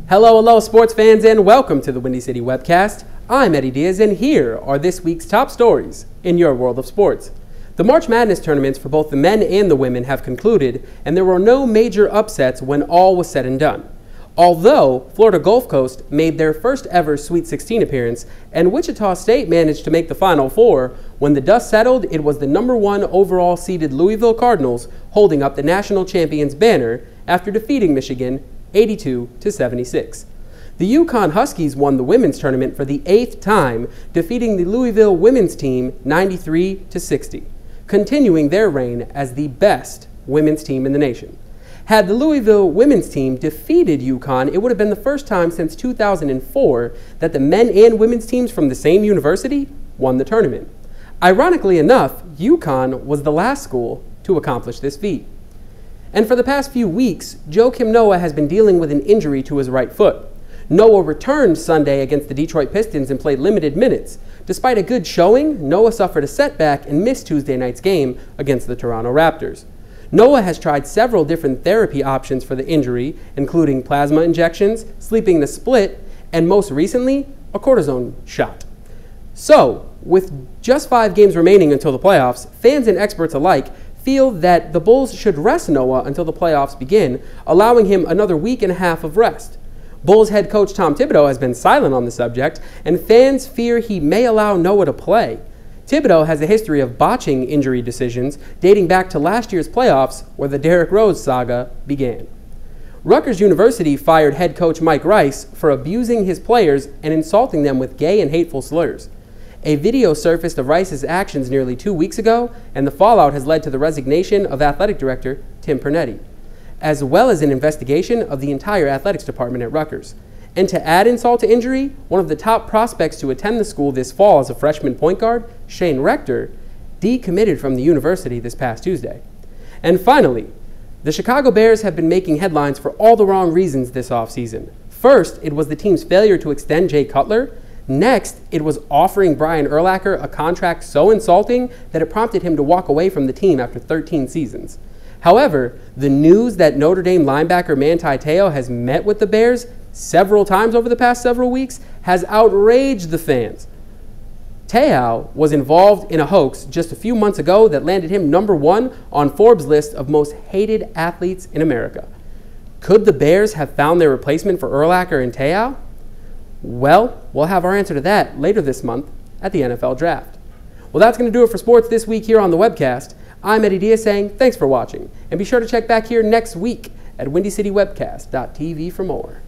Hello, sports fans, and welcome to the Windy City Webcast. I'm Eddie Diaz, and here are this week's top stories in your world of sports. The March Madness tournaments for both the men and the women have concluded, and there were no major upsets when all was said and done. Although Florida Gulf Coast made their first ever Sweet 16 appearance, and Wichita State managed to make the Final Four, when the dust settled, it was the #1 overall seeded Louisville Cardinals holding up the national champions banner after defeating Michigan 82-76. The UConn Huskies won the women's tournament for the 8th time, defeating the Louisville women's team 93-60, continuing their reign as the best women's team in the nation. Had the Louisville women's team defeated UConn, it would have been the first time since 2004 that the men and women's teams from the same university won the tournament. Ironically enough, UConn was the last school to accomplish this feat. And for the past few weeks, Joakim Noah has been dealing with an injury to his right foot. Noah returned Sunday against the Detroit Pistons and played limited minutes. Despite a good showing, Noah suffered a setback and missed Tuesday night's game against the Toronto Raptors. Noah has tried several different therapy options for the injury, including plasma injections, sleeping the split, and most recently, a cortisone shot. So, with just 5 games remaining until the playoffs, fans and experts alike feel that the Bulls should rest Noah until the playoffs begin, allowing him another week and a half of rest. Bulls head coach Tom Thibodeau has been silent on the subject, and fans fear he may allow Noah to play. Thibodeau has a history of botching injury decisions dating back to last year's playoffs, where the Derrick Rose saga began. Rutgers University fired head coach Mike Rice for abusing his players and insulting them with gay and hateful slurs. A video surfaced of Rice's actions nearly 2 weeks ago, and the fallout has led to the resignation of athletic director Tim Pernetti, as well as an investigation of the entire athletics department at Rutgers. And to add insult to injury, one of the top prospects to attend the school this fall as a freshman point guard, Shane Rector, decommitted from the university this past Tuesday. And finally, the Chicago Bears have been making headlines for all the wrong reasons this offseason. First, it was the team's failure to extend Jay Cutler. Next, it was offering Brian Urlacher a contract so insulting that it prompted him to walk away from the team after 13 seasons. However, the news that Notre Dame linebacker Manti Te'o has met with the Bears several times over the past several weeks has outraged the fans. Te'o was involved in a hoax just a few months ago that landed him #1 on Forbes' list of most hated athletes in America. Could the Bears have found their replacement for Urlacher and Te'o? Well, we'll have our answer to that later this month at the NFL Draft. Well, that's going to do it for sports this week here on the webcast. I'm Eddie Diaz saying thanks for watching, and be sure to check back here next week at WindyCityWebcast.tv for more.